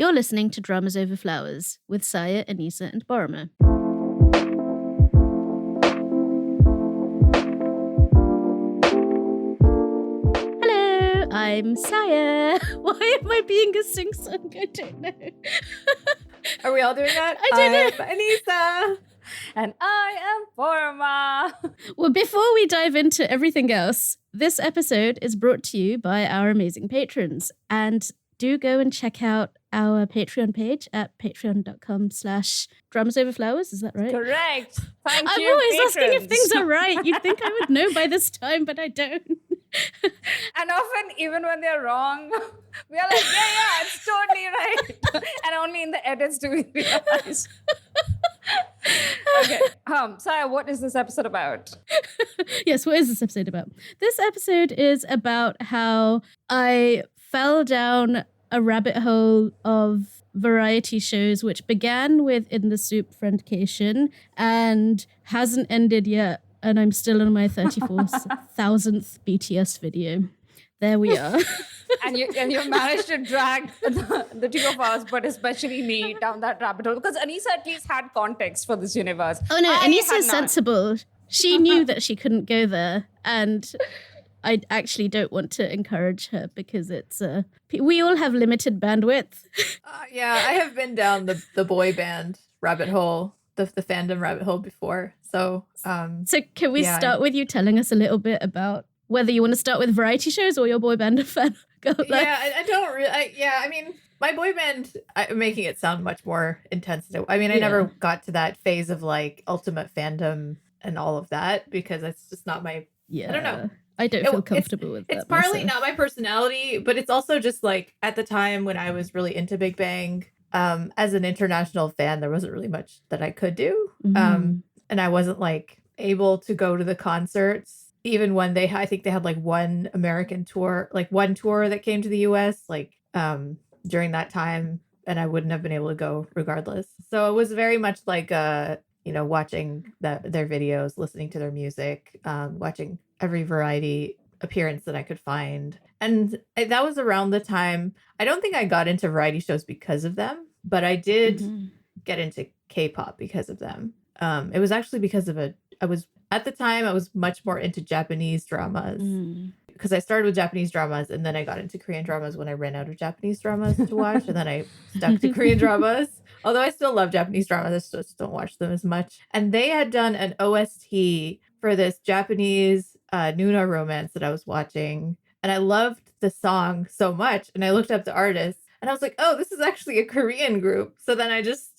You're listening to Dramas Over Flowers with Saya, Anissa, and Boromir. Hello, I'm Saya. Why am I being a sing-song? I don't know. Are we all doing that? I don't know. I'm Anissa. And I am Borma. Well, before we dive into everything else, this episode is brought to you by our amazing patrons. And do go and check out our Patreon page at patreon.com/dramasoverflowers. Is that right? Correct. Thank you, I'm always patrons. asking if things are right. You'd think I would know by this time, but I don't. And often, even when they're wrong, we are like, yeah, it's totally right. And only in the edits do we realize. Okay. Saya, what is this episode about? Yes, what is this episode about? This episode is about how I fell down a rabbit hole of variety shows, which began with In the Soup Friendcation and hasn't ended yet. And I'm still on my 34,000th BTS video. There we are. and you managed to drag the two of us, but especially me, down that rabbit hole. Because Anissa at least had context for this universe. Oh no, Anissa's not. sensible. She knew that she couldn't go there. And I actually don't want to encourage her because it's we all have limited bandwidth. Yeah, I have been down the boy band rabbit hole, the fandom rabbit hole before. So can we start with you telling us a little bit about whether you want to start with variety shows or your boy band fan? Yeah, I don't really. I mean, my boy band, I'm making it sound much more intense. I mean, I never got to that phase of like ultimate fandom and all of that because it's just not my. I don't know. I don't feel comfortable with that. It's partly not my personality, but it's also just like at the time when I was really into Big Bang, as an international fan, there wasn't really much that I could do. Mm-hmm. And I wasn't like able to go to the concerts, even when I think they had like one American tour, like one tour that came to the US, like during that time, and I wouldn't have been able to go regardless. So it was very much like watching their videos, listening to their music, watching every variety appearance that I could find. And that was around the time, I don't think I got into variety shows because of them, but I did get into K-pop because of them. It was actually because of at the time I was much more into Japanese dramas because I started with Japanese dramas and then I got into Korean dramas when I ran out of Japanese dramas to watch and then I stuck to Korean dramas. Although I still love Japanese dramas, I just don't watch them as much. And they had done an OST for this Japanese Nuna romance that I was watching. And I loved the song so much. And I looked up the artist and I was like, oh, this is actually a Korean group. So then I just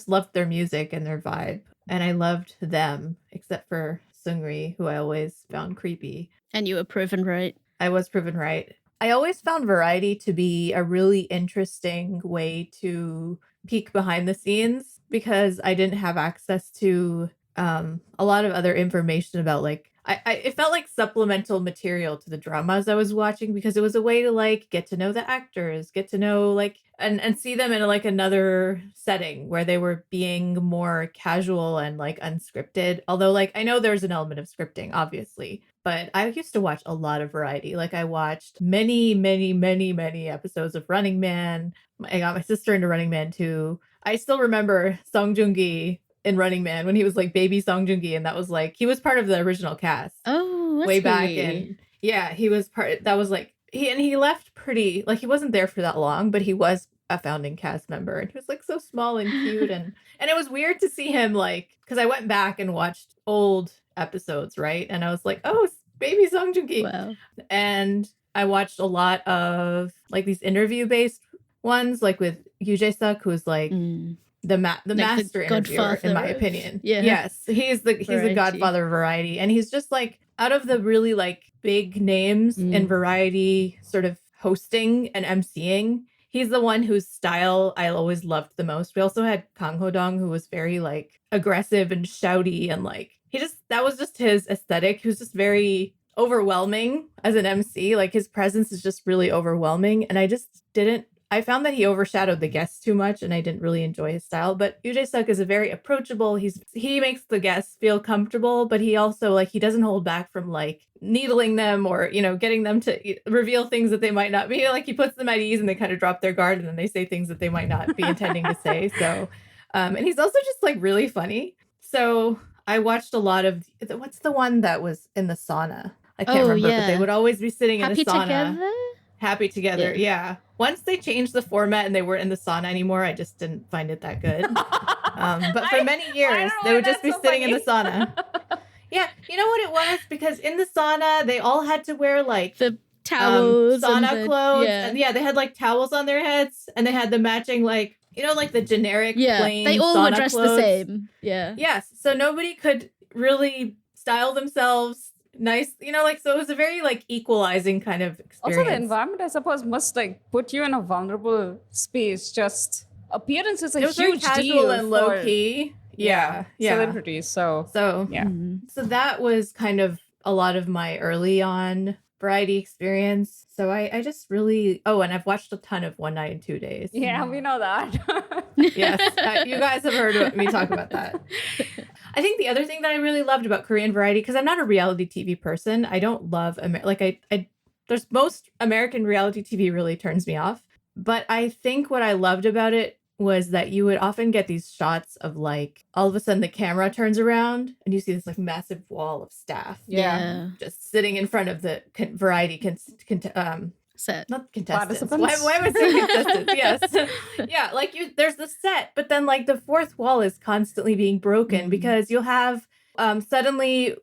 loved their music and their vibe. And I loved them, except for Seungri, who I always found creepy. And you were proven right. I was proven right. I always found variety to be a really interesting way to peek behind the scenes because I didn't have access to a lot of other information about like it felt like supplemental material to the dramas I was watching because it was a way to like get to know the actors, get to know like and see them in like another setting where they were being more casual and like unscripted. Although like I know there's an element of scripting, obviously. But I used to watch a lot of variety. Like I watched many, many, many, many episodes of Running Man. I got my sister into Running Man too. I still remember Song Joong-gi in Running Man when he was like baby Song Joong-gi, and that was like he was part of the original cast. Oh, that's way back sweet. And he was part. That was like he left pretty like he wasn't there for that long, but he was a founding cast member, and he was like so small and cute, and it was weird to see him like because I went back and watched old episodes, right, and I was like, oh, it's baby Song Joong-gi. Wow. And I watched a lot of like these interview based ones, like with Yoo Jae-suk, who's like. The master interviewer, in my opinion. Yeah. Yes, he's the godfather of variety, and he's just like out of the really like big names in variety sort of hosting and emceeing. He's the one whose style I always loved the most. We also had Kang Ho-dong, who was very like aggressive and shouty, and like that was just his aesthetic. He was just very overwhelming as an MC. Like his presence is just really overwhelming, and I just didn't I found that he overshadowed the guests too much, and I didn't really enjoy his style. But Yoo Jae-suk is a very approachable. He makes the guests feel comfortable, but he also like he doesn't hold back from like needling them or getting them to reveal things that they might not be. Like he puts them at ease, and they kind of drop their guard, and then they say things that they might not be intending to say. So, and he's also just like really funny. So I watched a lot of what's the one that was in the sauna? I can't remember, but they would always be sitting Happy in a sauna. Together? Happy Together, yeah. Once they changed the format and they weren't in the sauna anymore, I just didn't find it that good. But for many years, they would just be sitting in the sauna. Yeah, you know what it was? Because in the sauna, they all had to wear like the towels, sauna clothes. And they had like towels on their heads, and they had the matching like like the generic plain they all sauna were dressed clothes. the same. Yeah. Yes, so nobody could really style themselves nice, so it was a very like equalizing kind of experience. Also, the environment, I suppose, must like put you in a vulnerable space. Just appearance is a huge deal and low key. Yeah. Celebrities. So yeah. So that was kind of a lot of my early on variety experience. So I just really and I've watched a ton of One Night in 2 Days. Yeah, we know that. Yes, you guys have heard me talk about that. I think the other thing that I really loved about Korean variety, because I'm not a reality TV person, I don't love there's most American reality TV really turns me off. But I think what I loved about it was that you would often get these shots of like all of a sudden the camera turns around and you see this like massive wall of staff, just sitting in front of the variety set, not contestants. Why would say contestants? Yes, yeah. Like there's the set, but then like the fourth wall is constantly being broken because you'll have suddenly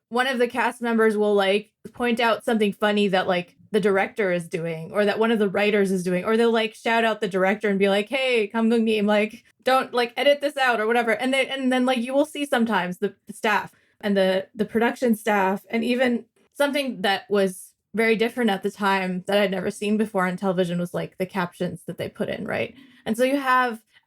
one of the cast members will like point out something funny that like the director is doing or that one of the writers is doing, or they'll like shout out the director and be like, hey, Kamdung-nim, like don't like edit this out or whatever. And then like you will see sometimes the staff and the production staff, and even something that was very different at the time that I'd never seen before on television was like the captions that they put in, right? And so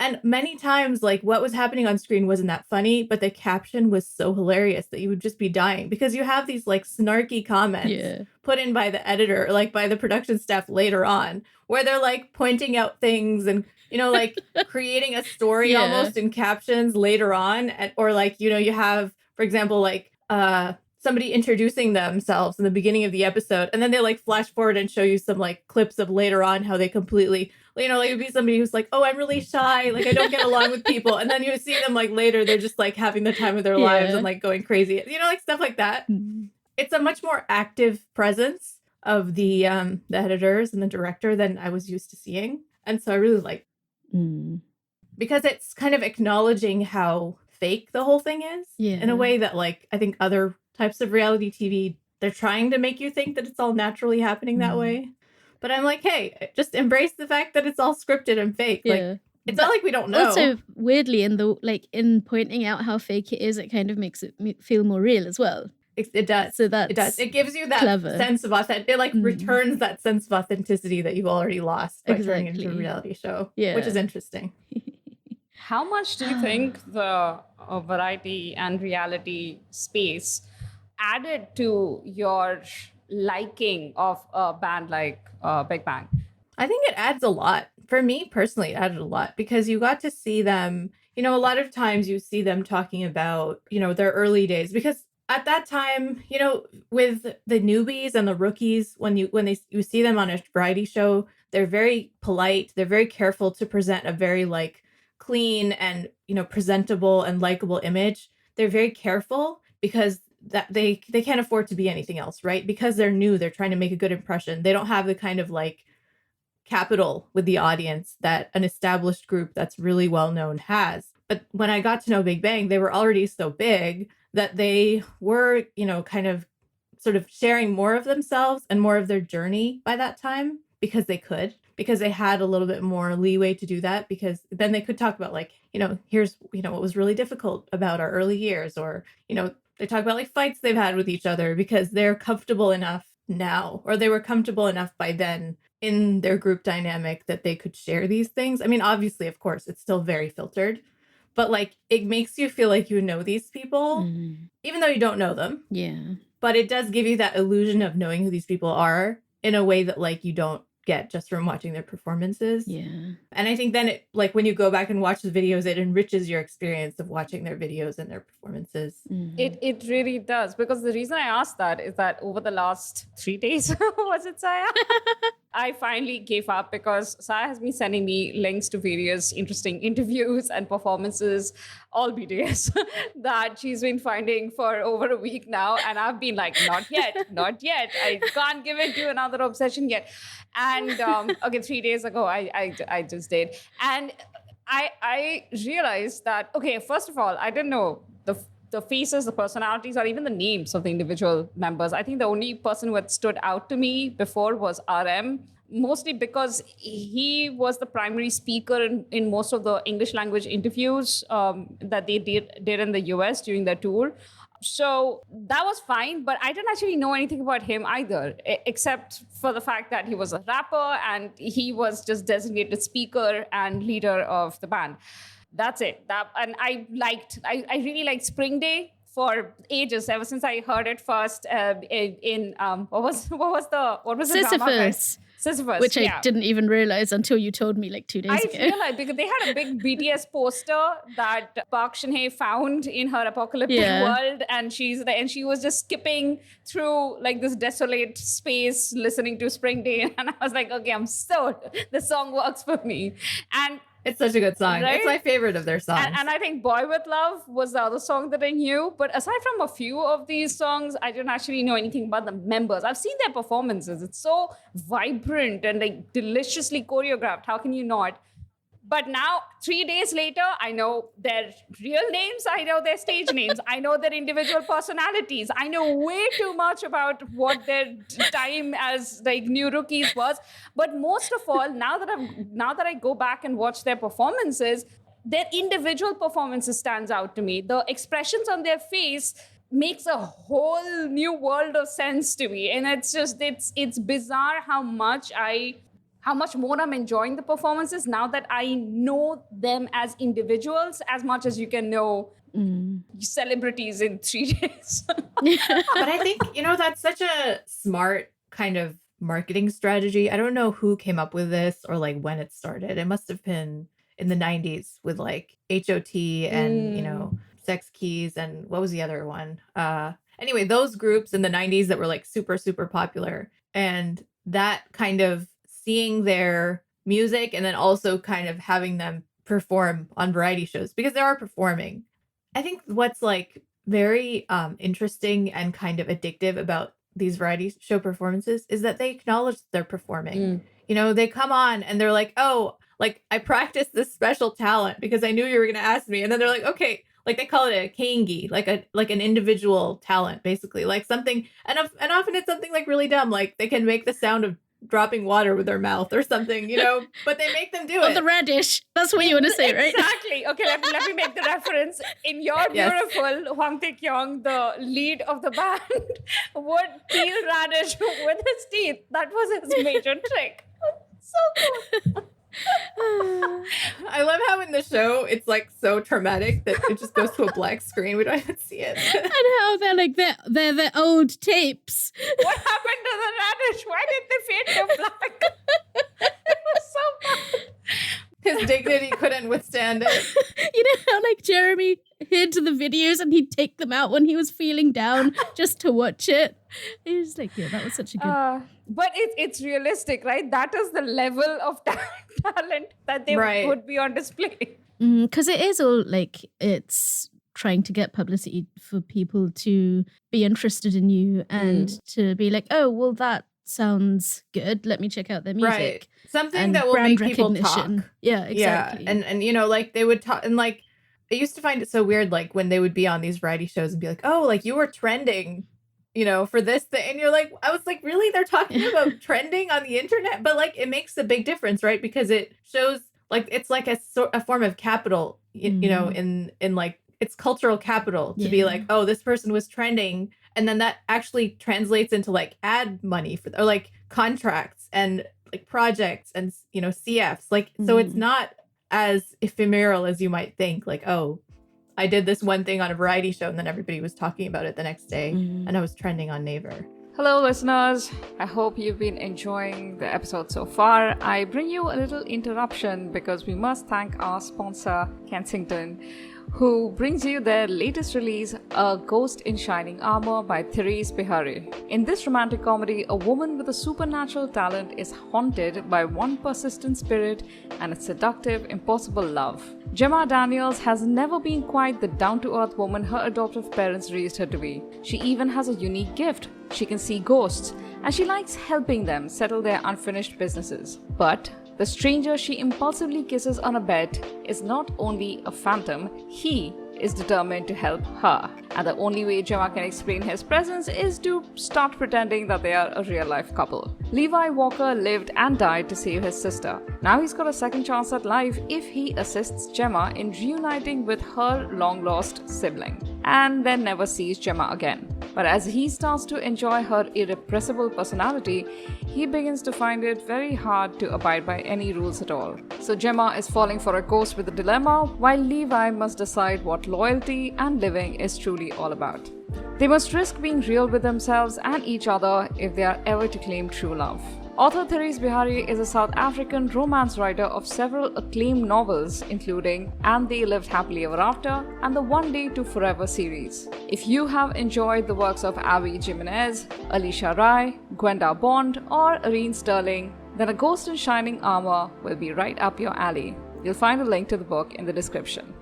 and many times, like what was happening on screen wasn't that funny, but the caption was so hilarious that you would just be dying because you have these like snarky comments put in by the editor, like by the production staff later on, where they're like pointing out things and, like creating a story almost in captions later on. Or like, you have, for example, like somebody introducing themselves in the beginning of the episode, and then they like flash forward and show you some like clips of later on how they completely, like it'd be somebody who's like, oh, I'm really shy, like I don't get along with people, and then you see them like later they're just like having the time of their lives and like going crazy, like stuff like that. It's a much more active presence of the editors and the director than I was used to seeing, and so I really like because it's kind of acknowledging how fake the whole thing is in a way that like I think other types of reality TV, they're trying to make you think that it's all naturally happening that way. But I'm like, hey, just embrace the fact that it's all scripted and fake. Like it's not like we don't know. Also, weirdly, in pointing out how fake it is, it kind of makes it feel more real as well. It does. So it does. It gives you that clever sense of authenticity. It like returns that sense of authenticity that you've already lost by turning it into a reality show, which is interesting. How much do you think the variety and reality space added to your liking of a band like Big Bang? I think it adds a lot. For me personally, it added a lot because you got to see them, a lot of times you see them talking about, their early days, because at that time, with the newbies and the rookies, when you see them on a variety show, they're very polite. They're very careful to present a very like clean and, presentable and likable image. They're very careful because that they can't afford to be anything else, right? Because they're new, they're trying to make a good impression. They don't have the kind of like capital with the audience that an established group that's really well known has. But when I got to know Big Bang, they were already so big that they were, kind of sort of sharing more of themselves and more of their journey by that time because they had a little bit more leeway to do that, because then they could talk about like, here's, what was really difficult about our early years, or, they talk about like fights they've had with each other because they're comfortable enough now, or they were comfortable enough by then in their group dynamic that they could share these things. I mean, obviously, of course, it's still very filtered, but like it makes you feel like these people, even though you don't know them. Yeah. But it does give you that illusion of knowing who these people are in a way that like you don't get just from watching their performances. Yeah. And I think then it, like, when you go back and watch the videos, it enriches your experience of watching their videos and their performances. It really does, because the reason I asked that is that over the last 3 days, was it, Saya? I finally gave up because Saya has been sending me links to various interesting interviews and performances, all BTS, that she's been finding for over a week now. And I've been like, not yet, not yet. I can't give it to another obsession yet. And okay, 3 days ago, I just did. And I realized that, okay, first of all, I didn't know the faces, the personalities, or even the names of the individual members. I think the only person who had stood out to me before was RM, mostly because he was the primary speaker in most of the English language interviews that they did in the US during their tour. So that was fine, but I didn't actually know anything about him either, except for the fact that he was a rapper and he was just designated speaker and leader of the band. That's it. And I really liked Spring Day for ages, ever since I heard it first in what was the drama? Sisyphus. Sisyphus, which I didn't even realize until you told me like 2 days ago. I realized because they had a big BTS poster that Park Shin-hye found in her apocalyptic world, and she's there, and she was just skipping through like this desolate space listening to Spring Day, and I was like, okay, I'm sold. The song works for me. And it's such a good song. Right? It's my favorite of their songs. And I think Boy With Love was the other song that I knew. But aside from a few of these songs, I didn't actually know anything about the members. I've seen their performances. It's so vibrant and like deliciously choreographed. How can you not? But now, 3 days later, I know their real names. I know their stage names. I know their individual personalities. I know way too much about what their time as like new rookies was. But most of all, now that I go back and watch their performances, their individual performances stands out to me. The expressions on their face makes a whole new world of sense to me. And it's bizarre how much more I'm enjoying the performances now that I know them as individuals as much as you can know celebrities in 3 days. But I think, that's such a smart kind of marketing strategy. I don't know who came up with this or like when it started. It must have been in the 90s with like HOT and, Sex Keys and what was the other one? Anyway, those groups in the 90s that were like super, super popular. And that kind of seeing their music and then also kind of having them perform on variety shows because they are performing. I think what's like very interesting and kind of addictive about these variety show performances is that they acknowledge they're performing. They come on and they're like, oh, like I practiced this special talent because I knew you were going to ask me. And then they're like, okay, like they call it a keingi, like an individual talent, basically, like something. And often it's something like really dumb, like they can make the sound of dropping water with their mouth or something, but they make them do it. Oh, the radish. That's what you want to say, right? Exactly. Okay, let me make the reference. In Your Beautiful, Hwang Tae-kyung, the lead of the band, would peel radish with his teeth. That was his major trick. So cool. I love how in the show it's like so traumatic that it just goes to a black screen. We don't even see it. And how they're like they're the old tapes. What happened to the radish? Why did they fade to black? It was so bad. His dignity couldn't withstand it. You know how like Jeremy hid the videos and he'd take them out when he was feeling down just to watch it. He was like, yeah, that was such a good... But it's realistic, right? That is the level of talent that they would be on display. Because it is all like, it's trying to get publicity for people to be interested in you and to be like, oh, well, that sounds good. Let me check out their music. Right. Something that will make people talk. Yeah, exactly. Yeah. And like they would talk, and like I used to find it so weird, like when they would be on these variety shows and be like, oh, like you were trending, for this thing. And you're like, I was like, really? They're talking about trending on the internet? But like, it makes a big difference, right? Because it shows like, it's like a form of capital, in like, it's cultural capital to be like, oh, this person was trending. And then that actually translates into like ad money or like contracts and like projects and, CFs. Like, so it's not as ephemeral as you might think. Like, oh, I did this one thing on a variety show and then everybody was talking about it the next day and I was trending on Naver. Hello, listeners. I hope you've been enjoying the episode so far. I bring you a little interruption because we must thank our sponsor, Kensington, who brings you their latest release, A Ghost in Shining Armor by Therese Bihari. In this romantic comedy, a woman with a supernatural talent is haunted by one persistent spirit and its seductive, impossible love. Gemma Daniels has never been quite the down-to-earth woman her adoptive parents raised her to be. She even has a unique gift. She can see ghosts, and she likes helping them settle their unfinished businesses. But the stranger she impulsively kisses on a bed is not only a phantom, he is determined to help her. And the only way Gemma can explain his presence is to start pretending that they are a real-life couple. Levi Walker lived and died to save his sister. Now he's got a second chance at life if he assists Gemma in reuniting with her long-lost sibling, and then never sees Gemma again. But as he starts to enjoy her irrepressible personality, he begins to find it very hard to abide by any rules at all. So Gemma is falling for a ghost with a dilemma, while Levi must decide what loyalty and living is truly all about. They must risk being real with themselves and each other if they are ever to claim true love. Author Therese Bihari is a South African romance writer of several acclaimed novels, including And They Lived Happily Ever After and the One Day to Forever series. If you have enjoyed the works of Abby Jimenez, Alicia Rai, Gwenda Bond, or Irene Sterling, then A Ghost in Shining Armor will be right up your alley. You'll find a link to the book in the description.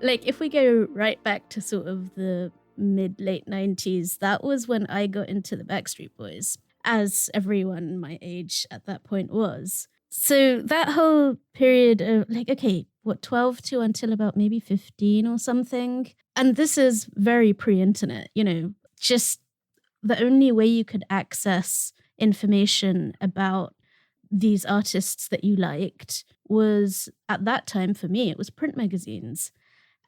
Like, if we go right back to sort of the mid-late 90s, that was when I got into the Backstreet Boys, as everyone my age at that point was. So that whole period of, 12 to until about maybe 15 or something. And this is very pre-internet, just the only way you could access information about these artists that you liked was, at that time for me, it was print magazines.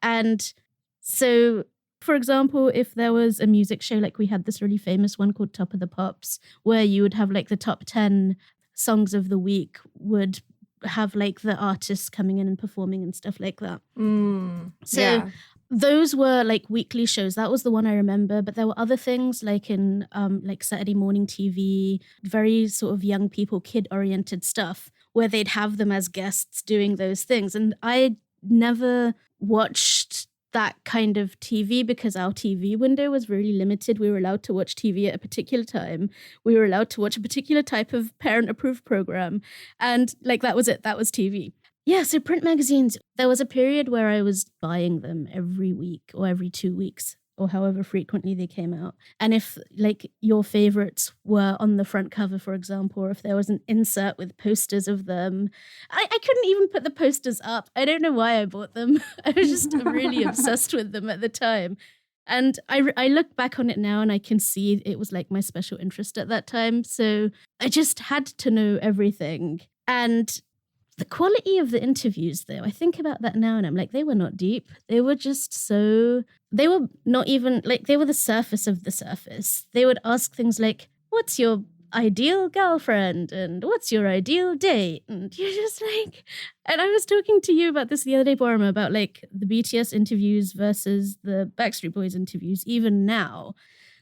And so, for example, if there was a music show, like we had this really famous one called Top of the Pops, where you would have like the top 10 songs of the week would have like the artists coming in and performing and stuff like that. Those were like weekly shows. That was the one I remember. But there were other things like in like Saturday morning TV, very sort of young people, kid-oriented stuff, where they'd have them as guests doing those things. And I never watched that kind of TV because our TV window was really limited. We were allowed to watch TV at a particular time. We were allowed to watch a particular type of parent-approved program. And like that was it. That was TV. Yeah, so print magazines, there was a period where I was buying them every week or every 2 weeks or however frequently they came out. And if like your favorites were on the front cover, for example, or if there was an insert with posters of them, I couldn't even put the posters up. I don't know why I bought them. I was just really obsessed with them at the time. And I look back on it now and I can see it was like my special interest at that time. So I just had to know everything. And the quality of the interviews, though, I think about that now and I'm like, they were not deep. They were just they were not even, like, they were the surface of the surface. They would ask things like, what's your ideal girlfriend? And what's your ideal date? And you're just like, and I was talking to you about this the other day, Borma, about like the BTS interviews versus the Backstreet Boys interviews, even now.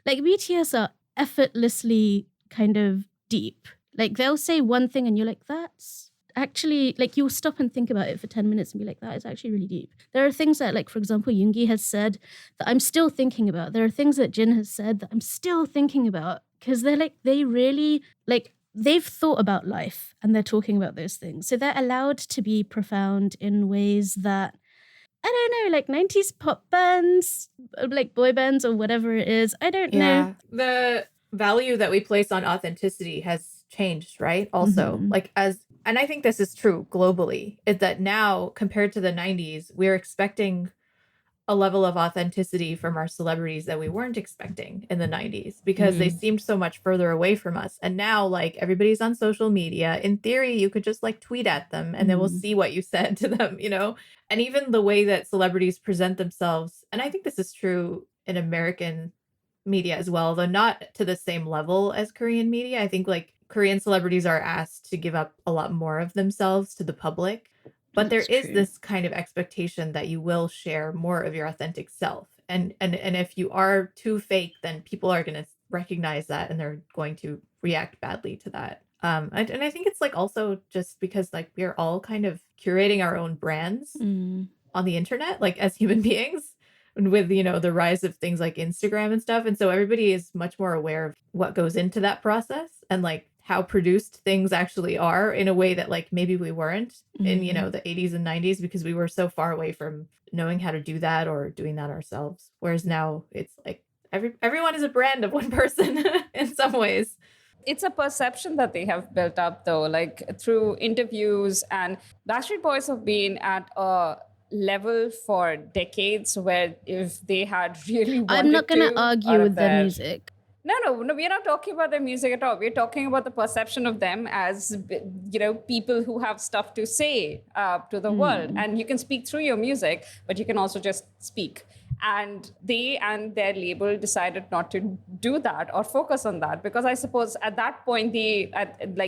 Like BTS are effortlessly kind of deep. Like they'll say one thing and you're like, that's actually, like, you'll stop and think about it for 10 minutes and be like, that is actually really deep. There are things that, like, for example, Yoongi has said that I'm still thinking about. There are things that Jin has said that I'm still thinking about because they're like, they really, like, they've thought about life and they're talking about those things. So they're allowed to be profound in ways that, I don't know, like 90s pop bands, like boy bands or whatever it is. I don't know. The value that we place on authenticity has changed, right? Also, like and I think this is true globally, is that now compared to the 90s, we're expecting a level of authenticity from our celebrities that we weren't expecting in the 90s because they seemed so much further away from us. And now, like, everybody's on social media. In theory, you could just like tweet at them and they will see what you said to them, you know? And even the way that celebrities present themselves, and I think this is true in American media as well, though not to the same level as Korean media. I think like Korean celebrities are asked to give up a lot more of themselves to the public. But there is this kind of expectation that you will share more of your authentic self. And if you are too fake, then people are going to recognize that and they're going to react badly to that. And I think it's like also just because like we're all kind of curating our own brands on the internet, like as human beings, and with the rise of things like Instagram and stuff, and so everybody is much more aware of what goes into that process and like how produced things actually are in a way that like maybe we weren't in the 80s and 90s because we were so far away from knowing how to do that or doing that ourselves. Whereas now it's like everyone is a brand of one person in some ways. It's a perception that they have built up, though, like through interviews. And Backstreet Boys have been at a level for decades where if they had really wanted I'm not going to to, argue out of with their music. No, we're not talking about their music at all. We're talking about the perception of them as, people who have stuff to say to the world. And you can speak through your music, but you can also just speak. And they and their label decided not to do that or focus on that, because I suppose at that point,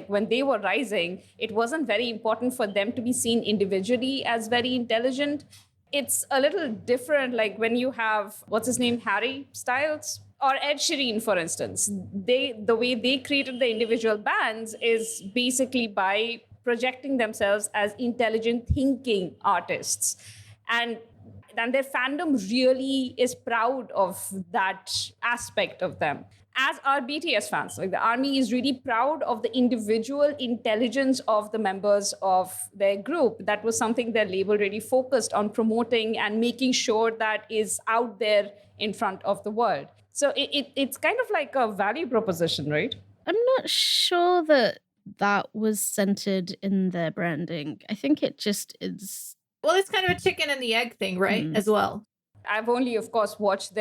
when they were rising, it wasn't very important for them to be seen individually as very intelligent. It's a little different, like when you have, what's his name, Harry Styles? Or Ed Sheeran, for instance. The way they created the individual bands is basically by projecting themselves as intelligent thinking artists. And their fandom really is proud of that aspect of them. As are BTS fans. Like the ARMY is really proud of the individual intelligence of the members of their group. That was something their label really focused on promoting and making sure that is out there in front of the world. So it's kind of like a value proposition, right? I'm not sure that was centered in their branding. I think it just is. Well, it's kind of a chicken and the egg thing, right? As well. I've only, of course, watched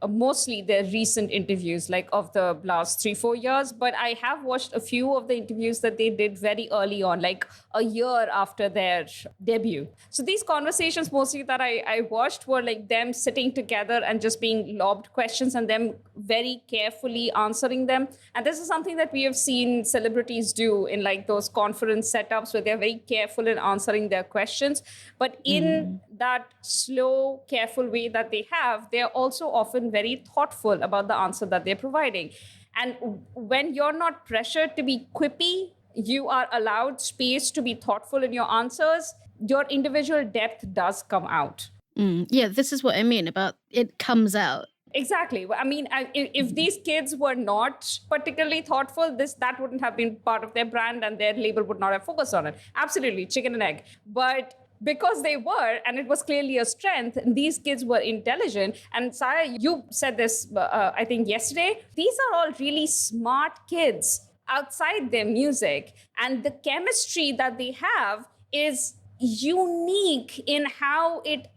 mostly their recent interviews, like of the last 3-4 years. But I have watched a few of the interviews that they did very early on, like a year after their debut. So these conversations mostly that I watched were like them sitting together and just being lobbed questions and them very carefully answering them. And this is something that we have seen celebrities do in like those conference setups where they're very careful in answering their questions. But in that slow, careful way that they have, they're also often very thoughtful about the answer that they're providing. And when you're not pressured to be quippy, you are allowed space to be thoughtful in your answers, your individual depth does come out. Yeah, this is what I mean about it comes out. Exactly. I mean, if these kids were not particularly thoughtful, that wouldn't have been part of their brand and their label would not have focused on it. Absolutely, chicken and egg. But because they were, and it was clearly a strength, these kids were intelligent. And Saya, you said this, I think yesterday, these are all really smart kids outside their music. And the chemistry that they have is unique in how it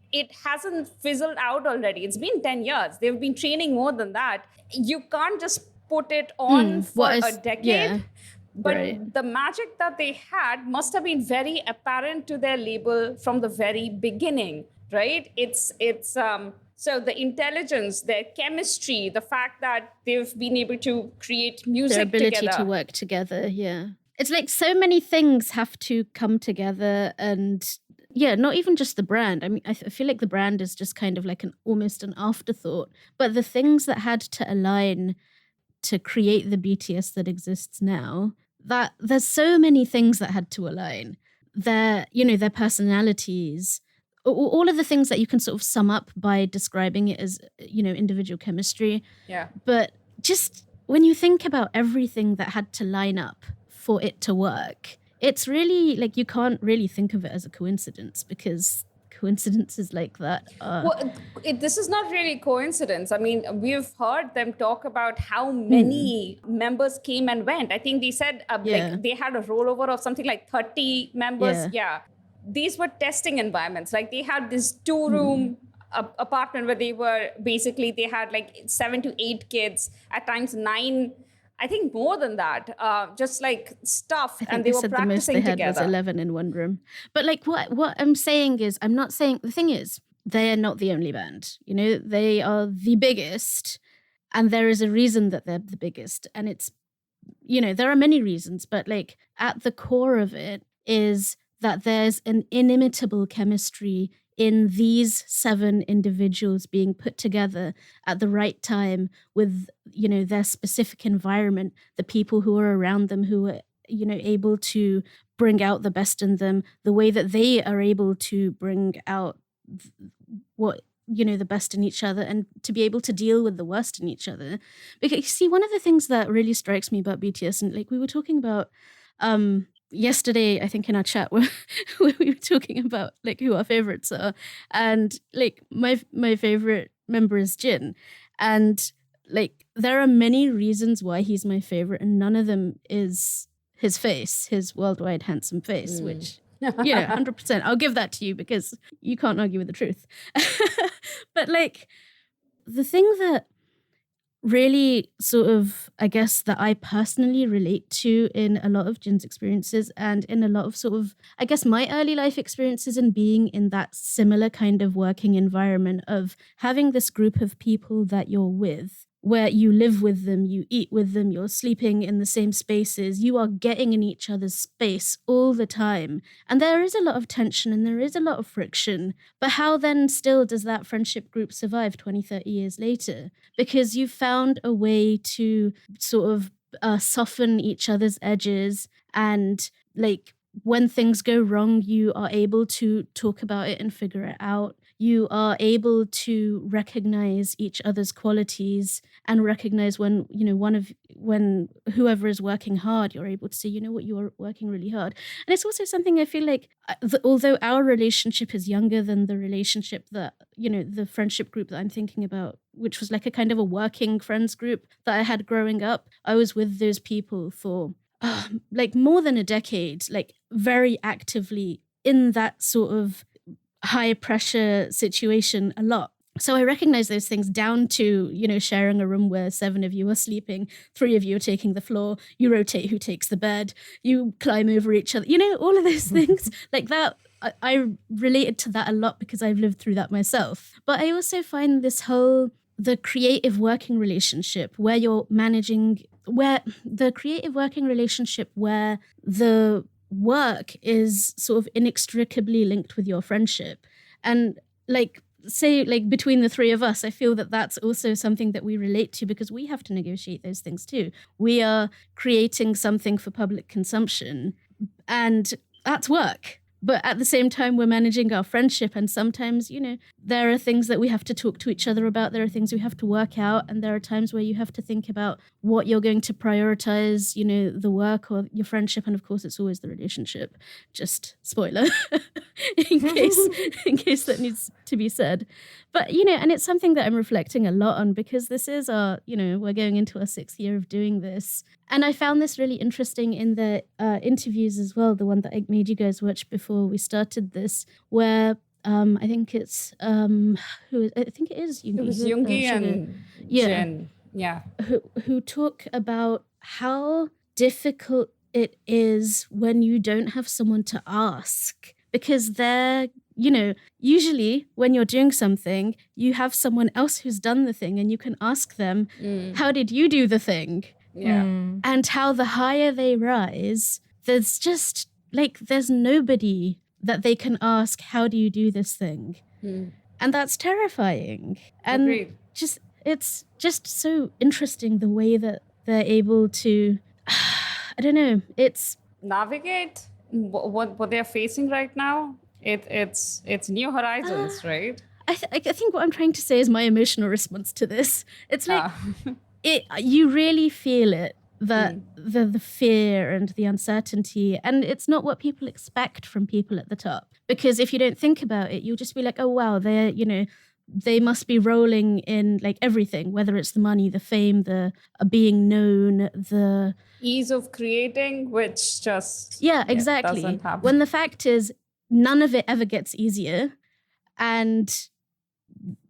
hasn't fizzled out already. It's been 10 years. They've been training more than that. You can't just put it on for a decade. Yeah. But the magic that they had must have been very apparent to their label from the very beginning, right? It's so the intelligence, their chemistry, the fact that they've been able to create music together. Their ability to work together, yeah. It's like so many things have to come together and yeah, not even just the brand. I mean, I feel like the brand is just kind of like almost an afterthought. But the things that had to align to create the BTS that exists now, that there's so many things that had to align. Their personalities, all of the things that you can sort of sum up by describing it as, individual chemistry. Yeah. But just when you think about everything that had to line up for it to work, it's really like you can't really think of it as a coincidence because coincidences like that are... Well, this is not really coincidence. I mean, we've heard them talk about how many members came and went. I think they said like they had a rollover of something like 30 members. Yeah. These were testing environments. Like they had this 2-room apartment where they had like 7 to 8 kids, at times 9, I think more than that, just like stuff, and they were practicing the most they had together. Was 11 in one room. But like what I'm saying is, I'm not saying, the thing is, they're not the only band. They are the biggest, and there is a reason that they're the biggest. And it's, there are many reasons, but like at the core of it is that there's an inimitable chemistry in these 7 individuals being put together at the right time with, you know, their specific environment, the people who are around them who are, you know, able to bring out the best in them, the way that they are able to bring out what, you know, the best in each other, and to be able to deal with the worst in each other. Because, see, one of the things that really strikes me about BTS, and like we were talking about yesterday, I think in our chat where, where we were talking about like who our favorites are, and like my favorite member is Jin, and like there are many reasons why he's my favorite, and none of them is his face, his worldwide handsome face, which, you know, 100%, I'll give that to you because you can't argue with the truth. But like the thing that really sort of, I guess, that I personally relate to in a lot of Jin's experiences and in a lot of sort of, I guess, my early life experiences and being in that similar kind of working environment of having this group of people that you're with, where you live with them, you eat with them, you're sleeping in the same spaces, you are getting in each other's space all the time. And there is a lot of tension and there is a lot of friction. But how then still does that friendship group survive 20, 30 years later? Because you've found a way to sort of soften each other's edges, and like when things go wrong, you are able to talk about it and figure it out. You are able to recognize each other's qualities and recognize when, you know, when whoever is working hard, you're able to say, you know what, you're working really hard. And it's also something I feel like, although our relationship is younger than the relationship that, you know, the friendship group that I'm thinking about, which was like a kind of a working friends group that I had growing up, I was with those people for like more than a decade, like very actively in that sort of high pressure situation a lot. So I recognize those things down to, you know, sharing a room where 7 of you are sleeping, 3 of you are taking the floor, you rotate who takes the bed, you climb over each other, you know, all of those things like that. I related to that a lot because I've lived through that myself. But I also find the creative working relationship where you're managing, where the creative working relationship where the work is sort of inextricably linked with your friendship. And like, say, like between the 3 of us, I feel that that's also something that we relate to because we have to negotiate those things too. We are creating something for public consumption, and that's work. But at the same time, we're managing our friendship. And sometimes, you know, there are things that we have to talk to each other about. There are things we have to work out. And there are times where you have to think about what you're going to prioritize, you know, the work or your friendship. And of course, it's always the relationship. Just spoiler in case that needs to be said. But, you know, and it's something that I'm reflecting a lot on because this is our, you know, we're going into our 6th year of doing this. And I found this really interesting in the interviews as well, the one that I made you guys watch before we started this, where I think it's I think it is Yoongi. It was Yoongi and Jin. Yeah. Who talk about how difficult it is when you don't have someone to ask, because they're, you know, usually when you're doing something, you have someone else who's done the thing and you can ask them, how did you do the thing? Yeah. And how the higher they rise, there's just like, there's nobody that they can ask, how do you do this thing? And that's terrifying. And Agreed. it's just so interesting the way that they're able to, I don't know, it's navigate what they're facing right now. It's new horizons, right? I think what I'm trying to say is my emotional response to this. It's like, you really feel it, that the fear and the uncertainty, and it's not what people expect from people at the top. Because if you don't think about it, you'll just be like, oh wow, they're, you know, they must be rolling in like everything, whether it's the money, the fame, the being known, the ease of creating, which just exactly. doesn't happen. When the fact is, none of it ever gets easier, and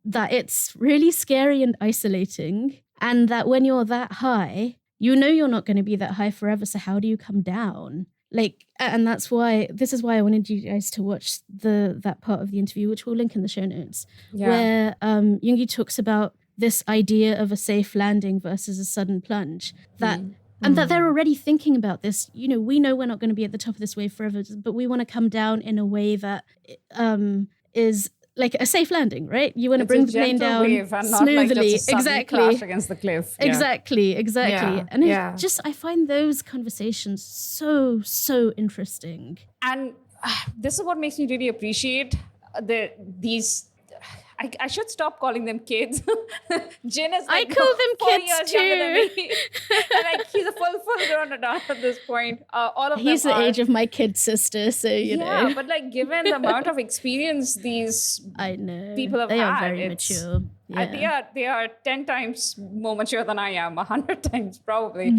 that it's really scary and isolating. And that when you're that high, you know you're not going to be that high forever. So how do you come down? Like, and this is why I wanted you guys to watch that part of the interview, which we'll link in the show notes, where Yoongi talks about this idea of a safe landing versus a sudden plunge. And that they're already thinking about this. You know, we know we're not going to be at the top of this wave forever, but we want to come down in a way that is like a safe landing, right? You want to It's bring a the plane gentle down wave and not smoothly. like just a sudden Exactly. crash against the cliff. Yeah. Exactly. Yeah, And yeah. it's just, I find those conversations so interesting. And this is what makes me really appreciate these. I should stop calling them kids. Jin is I like call them 4 kids years younger than too. me. And like he's a full grown adult at this point. All of He's them the are. age of my kid sister, so you know. But like given the amount of experience these I know people have they are had, very it's- mature. Yeah. they are 10 times more mature than I am, 100 times probably.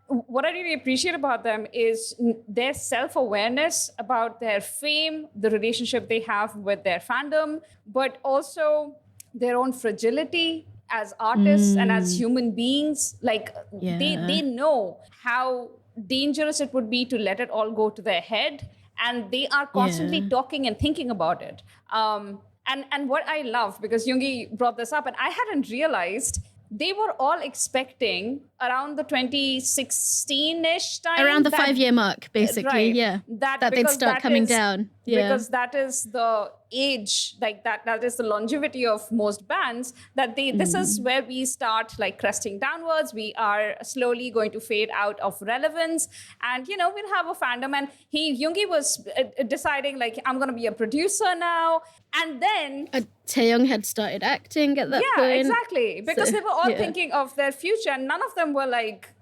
What I really appreciate about them is their self-awareness about their fame, the relationship they have with their fandom, but also their own fragility as artists and as human beings. Like they know how dangerous it would be to let it all go to their head, and they are constantly talking and thinking about it. And what I love, because Yoongi brought this up, and I hadn't realized, they were all expecting around the 2016-ish time. Around the 5-year mark, basically, Right. yeah. That they'd because start that coming is- down. Yeah. Because that is the age, like that is the longevity of most bands, that this is where we start like cresting downwards. We are slowly going to fade out of relevance, and we'll have a fandom. And Yoongi was deciding like, I'm going to be a producer now. And then Taeyong had started acting at that yeah, point. exactly. Because So, they were all yeah. thinking of their future, and none of them were like,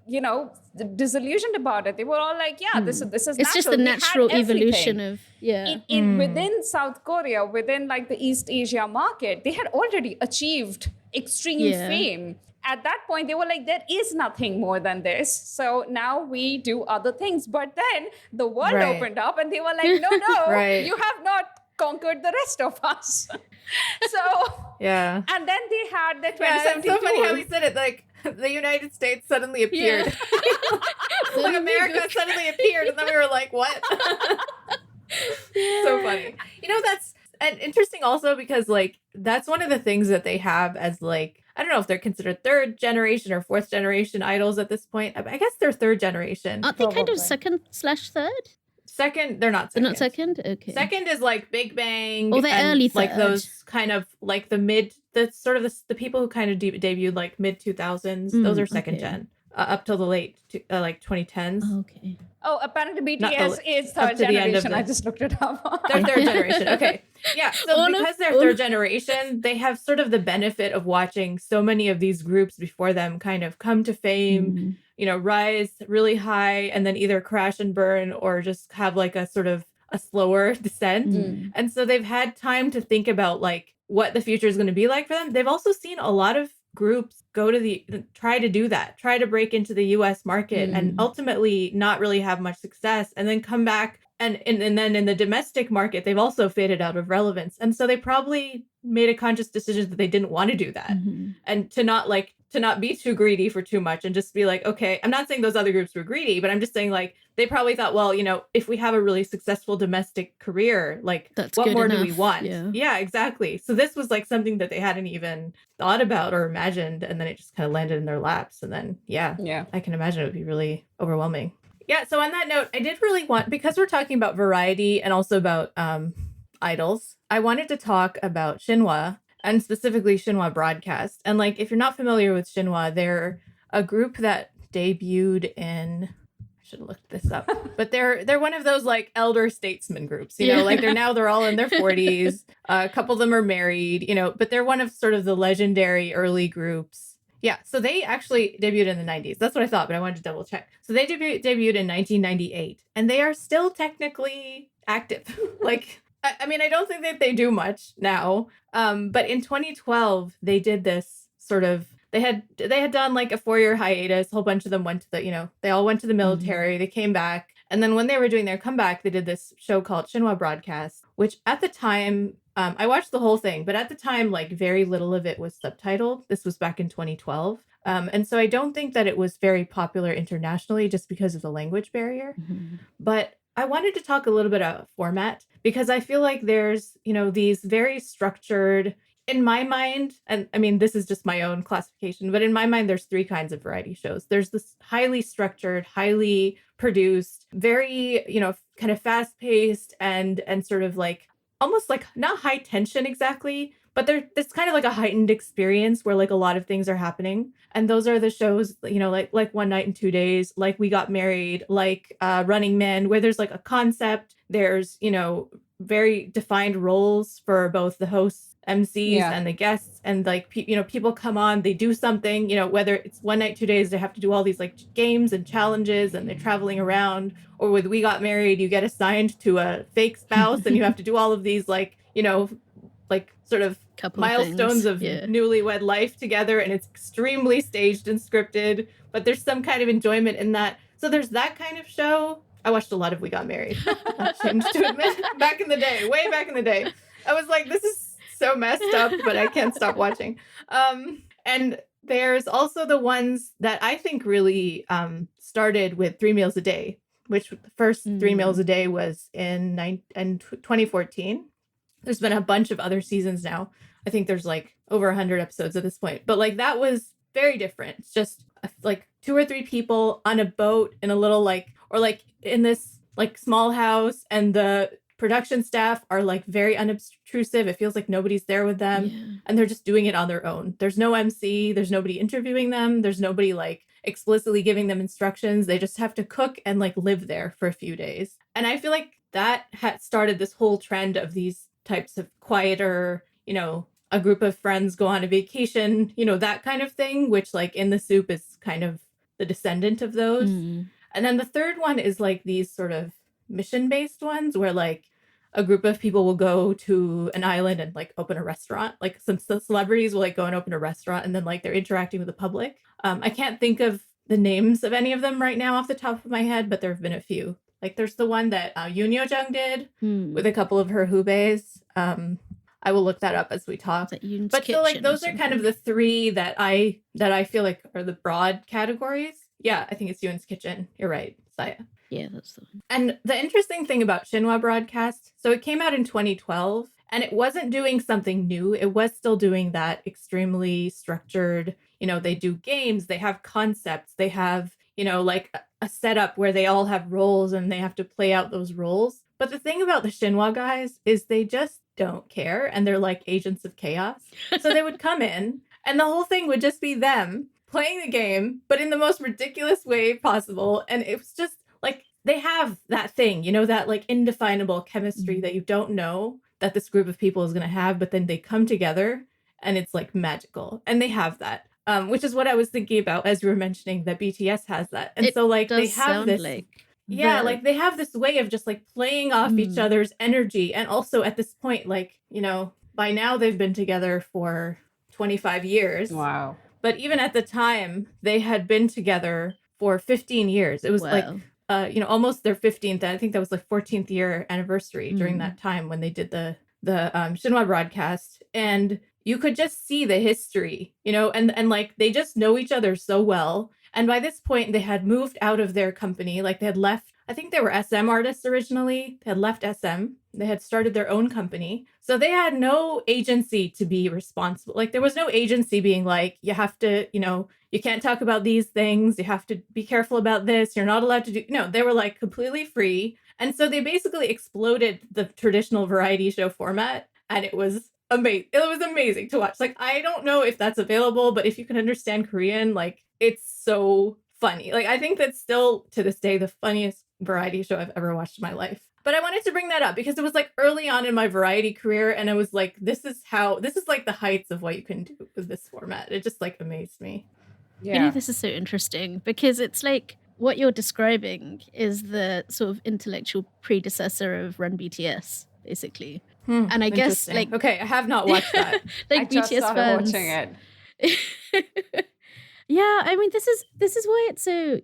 disillusioned about it. They were all like, yeah, this is It's natural. just the We natural had evolution everything. of Within South Korea, within like the East Asia market, they had already achieved extreme fame. At that point, they were like, there is nothing more than this. So now we do other things. But then the world Right. opened up, and they were like, no, Right. you have not conquered the rest of us. So Yeah. and then they had the Yeah, 2017 it's so funny how tour. he said it. Like the United States suddenly appeared. Like America suddenly appeared, and then we were like, "What?" So funny. That's and interesting also because like that's one of the things that they have as like I don't know if they're considered third generation or fourth generation idols at this point. I guess they're third generation. Aren't they kind of Probably. second/third? Second, they're not They're second. not second? Okay. Second is like Big Bang. Oh, they're and, early like third. those kind of like the sort of the people who kind of debuted like mid 2000s. Those are second okay. gen up till the late like 2010s. Okay. Oh, apparently Not BTS the- is up third to the end of generation. the- I just looked it up. They're third generation. Okay. Yeah. So All of- because they're all third of- generation, they have sort of the benefit of watching so many of these groups before them kind of come to fame, rise really high and then either crash and burn or just have like a sort of a slower descent. And so they've had time to think about like what the future is going to be like for them. They've also seen a lot of groups try to break into the US market and ultimately not really have much success and then come back and then in the domestic market they've also faded out of relevance. And so they probably made a conscious decision that they didn't want to do that and to not be too greedy for too much and just be like, okay, I'm not saying those other groups were greedy, but I'm just saying like they probably thought, well, if we have a really successful domestic career, like That's what good more do we enough, want? yeah. Yeah, exactly. So this was like something that they hadn't even thought about or imagined, and then it just kind of landed in their laps. And then Yeah. I can imagine it would be really overwhelming. Yeah, so on that note, I did really want, because we're talking about variety and also about idols, I wanted to talk about Shinhwa and specifically Shinhwa Broadcast. And like, if you're not familiar with Shinhwa, they're a group that debuted in, I should have looked this up, but they're one of those like elder statesman groups, like they're all in their 40s. A couple of them are married, but they're one of sort of the legendary early groups. Yeah, so they actually debuted in the 90s. That's what I thought, but I wanted to double check. So they debuted in 1998, and they are still technically active. Like, I mean, I don't think that they do much now, but in 2012, they did this sort of, they had done like a 4-year hiatus. A whole bunch of them went to they all went to the military. They came back. And then when they were doing their comeback, they did this show called Shinhwa Broadcast, which at the time, I watched the whole thing, but at the time, like very little of it was subtitled. This was back in 2012. And so I don't think that it was very popular internationally just because of the language barrier. But I wanted to talk a little bit about format because I feel like there's, these very structured, in my mind, and I mean, this is just my own classification, but in my mind, there's 3 kinds of variety shows. There's this highly structured, highly produced, very, kind of fast paced and sort of like almost like not high tension exactly, but it's kind of like a heightened experience where like a lot of things are happening. And those are the shows, you know, like One Night in 2 Days, like We Got Married, like Running Man, where there's like a concept, there's, you know, very defined roles for both the hosts, MCs, Yeah. and the guests, and like you know, people come on, they do something, you know, whether it's One Night 2 Days, they have to do all these like games and challenges, and they're traveling around, or with We Got Married, you get assigned to a fake spouse, and you have to do all of these like, you know, like sort of Couple milestones of things. of newlywed life together, and it's extremely staged and scripted, but there's some kind of enjoyment in that. So there's that kind of show. I watched a lot of We Got Married. I'm ashamed to admit. Back in the day, way back in the day, I was like, this is so messed up, but I can't stop watching. And there's also the ones that I think really started with 3 Meals a Day, which the first 3 Meals a Day was in 2014. There's been a bunch of other seasons now. I think there's like over 100 episodes at this point. But like that was very different. It's just like 2 or 3 people on a boat in a little like, or like in this like small house, and the production staff are like very unobtrusive. It feels like nobody's there with them, and they're just doing it on their own. There's no MC, there's nobody interviewing them, there's nobody like explicitly giving them instructions. They just have to cook and like live there for a few days. And I feel like that had started this whole trend of these types of quieter, you know, a group of friends go on a vacation, you know, that kind of thing, which like In the Soup is kind of the descendant of those. And then the third one is like these sort of mission-based ones where like a group of people will go to an island and like open a restaurant. Like some celebrities will like go and open a restaurant, and then like they're interacting with the public. I can't think of the names of any of them right now off the top of my head, but there have been a few. Like there's the one that Yoon Yo-jung did with a couple of her hubes. I will look that up as we talk. But so like those are kind of the 3 that I feel like are the broad categories. Yeah, I think it's Yoon's Kitchen. You're right, Saya. Yeah, that's the one. And the interesting thing about Shinhwa Broadcast, so it came out in 2012, and it wasn't doing something new. It was still doing that extremely structured, you know, they do games, they have concepts, they have, you know, like a setup where they all have roles and they have to play out those roles. But the thing about the Shinhwa guys is they just don't care, and they're like agents of chaos. So they would come in, and the whole thing would just be them playing the game, but in the most ridiculous way possible. And it was just like, they have that thing, you know, that like indefinable chemistry that you don't know that this group of people is going to have, but then they come together and it's like magical. And they have that, which is what I was thinking about as you were mentioning that BTS has that. And so like they have this, like they have this way of just like playing off each other's energy. And also at this point, like, you know, by now they've been together for 25 years. Wow. But even at the time, they had been together for 15 years. It was like, you know, almost their 15th. I think that was like 14th year anniversary during that time when they did the Shinhwa Broadcast. And you could just see the history, you know, and like they just know each other so well. And by this point, they had moved out of their company. Like they had left, I think they were SM artists originally. They had left SM. They had started their own company. So they had no agency to be responsible. Like there was no agency being like, you have to, you know, you can't talk about these things. You have to be careful about this. You're not allowed to do, no, they were like completely free. And so they basically exploded the traditional variety show format. And it was amazing. It was amazing to watch. Like, I don't know if that's available, but if you can understand Korean, like it's so funny. Like, I think that's still to this day the funniest variety show I've ever watched in my life. But I wanted to bring that up because it was like early on in my variety career, and I was like, this is like the heights of what you can do with this format. It just like amazed me. Yeah. You know, this is so interesting because it's like what you're describing is the sort of intellectual predecessor of Run BTS, basically. And I guess like, okay, I have not watched that. like I just BTS fans watching it. Yeah, I mean, this is why it's so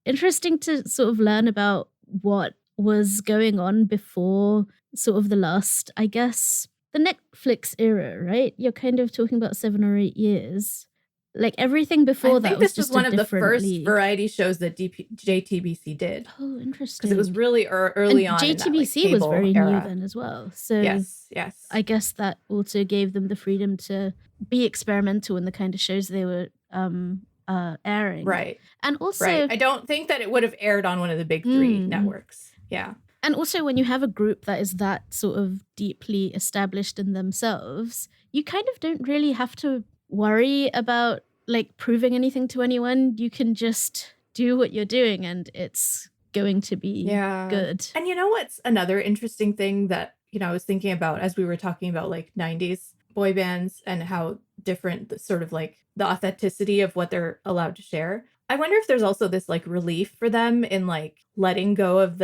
interesting to sort of learn about what was going on before sort of the last, I guess, the Netflix era, right? You're kind of talking about 7 or 8 years. Like everything before that was just one of the first variety shows that JTBC did. Oh, interesting. Because it was really early on. JTBC was very new then as well. So yes. I guess that also gave them the freedom to be experimental in the kind of shows they were airing. Right. And also, I don't think that it would have aired on one of the big 3 networks. Yeah. And also when you have a group that is that sort of deeply established in themselves, you kind of don't really have to worry about like proving anything to anyone. You can just do what you're doing and it's going to be good. And you know what's another interesting thing that, I was thinking about as we were talking about like 90s boy bands and how different the sort of like the authenticity of what they're allowed to share. I wonder if there's also this like relief for them in like letting go of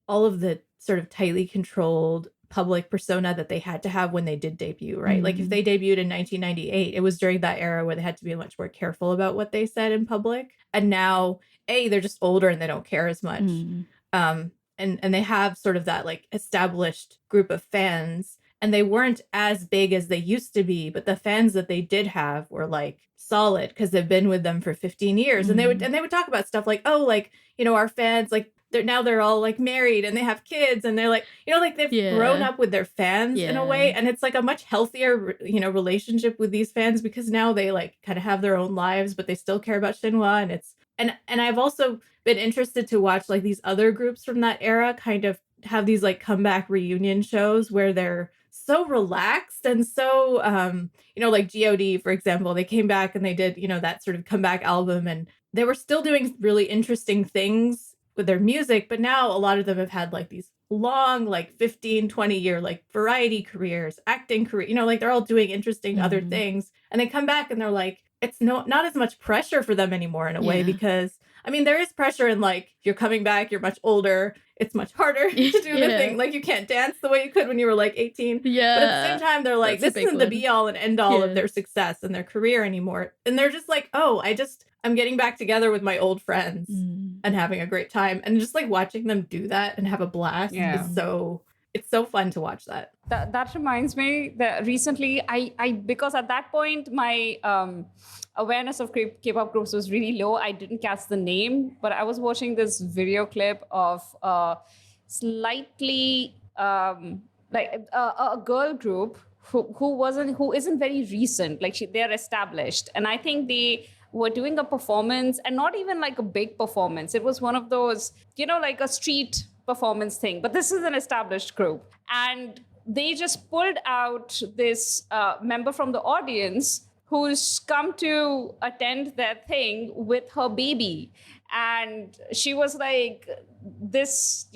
all of the sort of tightly controlled public persona that they had to have when they did debut, right? Like if they debuted in 1998, it was during that era where they had to be much more careful about what they said in public. And now, they're just older and they don't care as much. And they have sort of that like established group of fans, and they weren't as big as they used to be, but the fans that they did have were like solid because they've been with them for 15 years. And they would talk about stuff like, oh, like, our fans, like they're all like married and they have kids and they're like, like they've grown up with their fans in a way. And it's like a much healthier, relationship with these fans because now they like kind of have their own lives, but they still care about Shinhwa. And it's, and I've also been interested to watch like these other groups from that era kind of have these like comeback reunion shows where they're so relaxed and so, like GOD, for example, they came back and they did, that sort of comeback album and they were still doing really interesting things with their music. But now a lot of them have had like these long, like 15, 20 year, like variety careers, acting career, like they're all doing interesting other things. And they come back and they're like, it's not as much pressure for them anymore in a way, because I mean, there is pressure in like, if you're coming back, you're much older. It's much harder to do the thing. Like you can't dance the way you could when you were like 18. Yeah. But at the same time, they're like, this isn't the be all and end all of their success and their career anymore. And they're just like, oh, I'm getting back together with my old friends and having a great time. And just like watching them do that and have a blast is it's so fun to watch that. That reminds me that recently I because at that point my awareness of K-pop groups was really low. I didn't catch the name, but I was watching this video clip of slightly like a girl group who isn't very recent. Like they're established, and I think they were doing a performance, and not even like a big performance. It was one of those, like a street performance thing, but this is an established group, and they just pulled out this member from the audience who's come to attend their thing with her baby. And she was like, this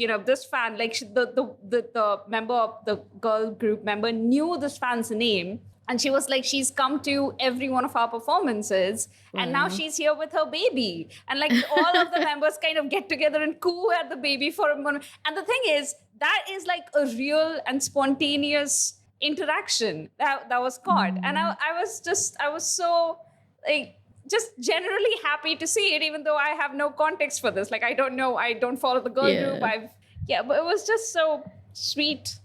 fan, like the member, the girl group member knew this fan's name. And she was like, she's come to every one of our performances. And now she's here with her baby. And like all of the members kind of get together and coo at the baby for a moment. And the thing is, that is like a real and spontaneous interaction that was caught. And I was so like just generally happy to see it, even though I have no context for this. Like I don't follow the girl group. But it was just so sweet.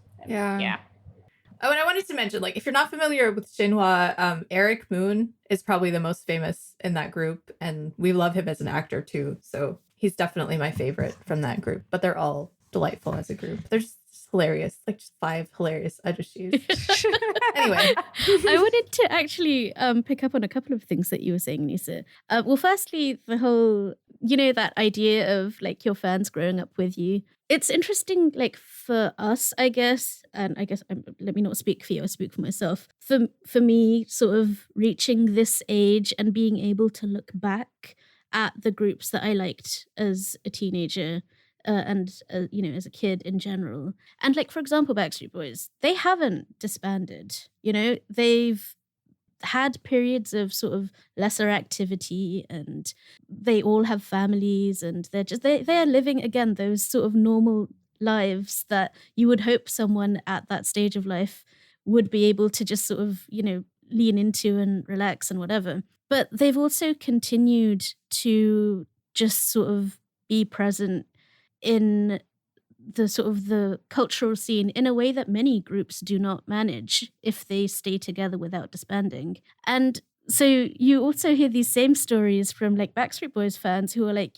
Oh, and I wanted to mention, like, if you're not familiar with Shinhwa, Eric Moon is probably the most famous in that group, and we love him as an actor too. So he's definitely my favorite from that group. But they're all delightful as a group. They're just hilarious, like just 5 hilarious ajushes. Anyway, I wanted to actually pick up on a couple of things that you were saying, Nisa. Well, firstly, the whole, that idea of like your fans growing up with you. It's interesting, like for us, I guess, and I guess let me not speak for you, I speak for myself. For me, sort of reaching this age and being able to look back at the groups that I liked as a teenager and as a kid in general. And like, for example, Backstreet Boys, they haven't disbanded. They've had periods of sort of lesser activity, and they all have families, and they are living again those sort of normal lives that you would hope someone at that stage of life would be able to just sort of lean into and relax and whatever. But they've also continued to just sort of be present in the sort of the cultural scene in a way that many groups do not manage if they stay together without disbanding. And so you also hear these same stories from like Backstreet Boys fans who are like,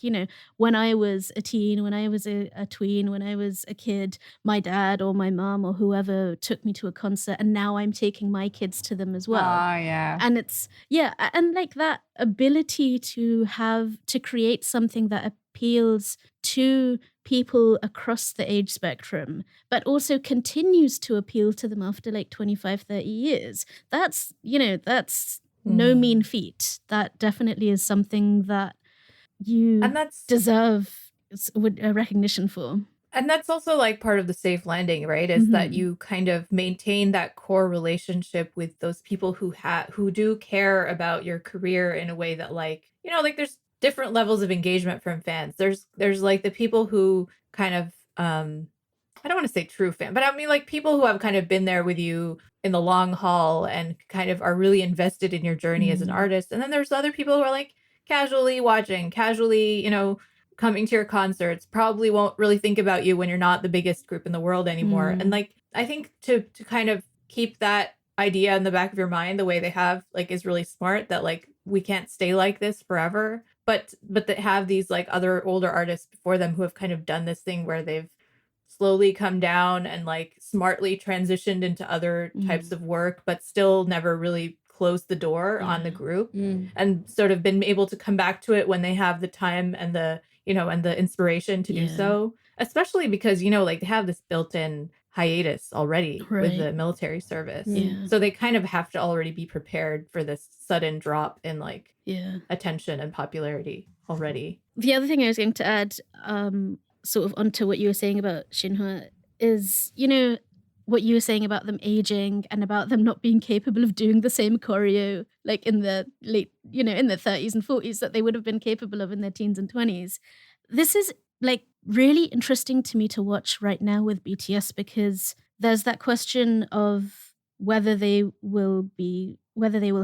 when I was a teen, when I was a tween, when I was a kid, my dad or my mom or whoever took me to a concert, and now I'm taking my kids to them as well. And it's, and like that ability to create something that appeals to people across the age spectrum, but also continues to appeal to them after like 25, 30 years. That's no mean feat. That definitely is something that you deserve a recognition for. And that's also like part of the safe landing, right? Is that you kind of maintain that core relationship with those people who do care about your career in a way that like, like there's different levels of engagement from fans. There's like the people who kind of I don't want to say true fan, but I mean like people who have kind of been there with you in the long haul and kind of are really invested in your journey as an artist. And then there's other people who are like casually watching, casually, coming to your concerts, probably won't really think about you when you're not the biggest group in the world anymore. And like, I think to kind of keep that idea in the back of your mind the way they have, like, is really smart, that like we can't stay like this forever, but that have these like other older artists before them who have kind of done this thing where they've slowly come down and like smartly transitioned into other types of work, but still never really closed the door on the group and sort of been able to come back to it when they have the time and the and the inspiration to do so, especially because, like they have this built-in hiatus already with the military service. So they kind of have to already be prepared for this sudden drop in like attention and popularity already. The other thing I was going to add, sort of onto what you were saying about Shinhwa is, what you were saying about them aging and about them not being capable of doing the same choreo like in the late, in their 30s and 40s that they would have been capable of in their teens and 20s. This is like really interesting to me to watch right now with BTS, because there's that question of whether they will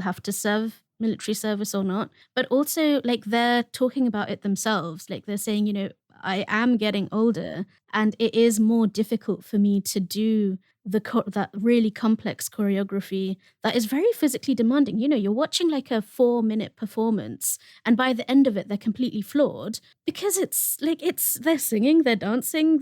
have to serve military service or not, but also like they're talking about it themselves. Like they're saying, I am getting older and it is more difficult for me to do that really complex choreography that is very physically demanding. You're watching like a 4-minute performance and by the end of it, they're completely floored because they're singing, they're dancing,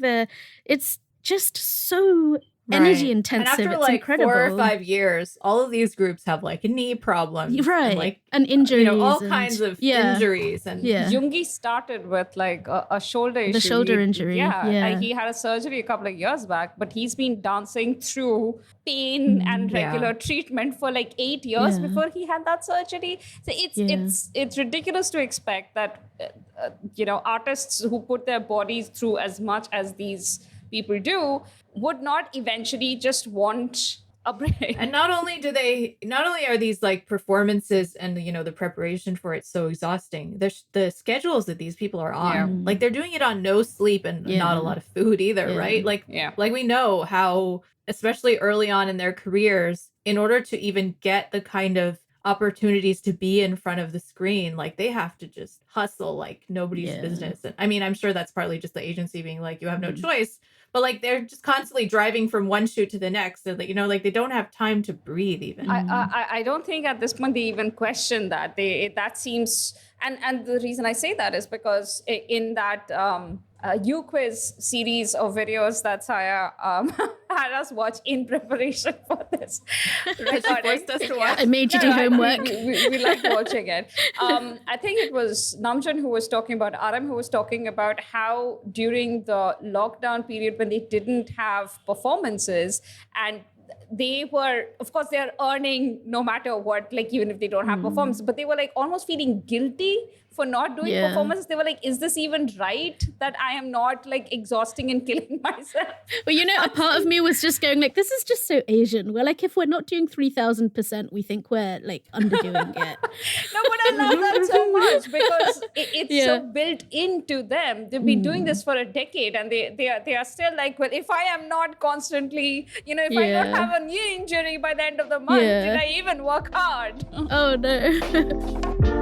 it's just so energy intensive. And after like incredible. 4 or 5 years, all of these groups have like knee problems, and injuries, all kinds of injuries. And Yoongi started with like a shoulder issue. The shoulder injury. He had a surgery a couple of years back, but he's been dancing through pain and regular treatment for like 8 years before he had that surgery. So it's ridiculous to expect that artists who put their bodies through as much as these people do would not eventually just want a break. And not only are these like performances and the preparation for it so exhausting, the schedules that these people are on, like they're doing it on no sleep and not a lot of food either, right? Like we know how, especially early on in their careers, in order to even get the kind of opportunities to be in front of the screen, like they have to just hustle like nobody's business. And I mean, I'm sure that's partly just the agency being like, you have no choice, but like they're just constantly driving from one shoot to the next, so that like they don't have time to breathe even. I don't think at this point they even question that. That seems, and the reason I say that is because in that U-Quiz series of videos that Saya had us watch in preparation for this recording. Forced us to watch. I made you do homework. We like watching it. I think it was Namjoon who was talking about, Aram who was talking about how during the lockdown period when they didn't have performances and they were, of course, they're earning no matter what, like even if they don't have performance, but they were like almost feeling guilty for not doing performances. They were like, is this even right that I am not like exhausting and killing myself? Well, a part of me was just going like, this is just so Asian. We're like, if we're not doing 3,000%, we think we're like underdoing it. No, but I love that so much because it's so built into them. They've been doing this for a decade and they are still like, well, if I am not constantly, if I don't have a knee injury by the end of the month, did I even work hard? Oh no.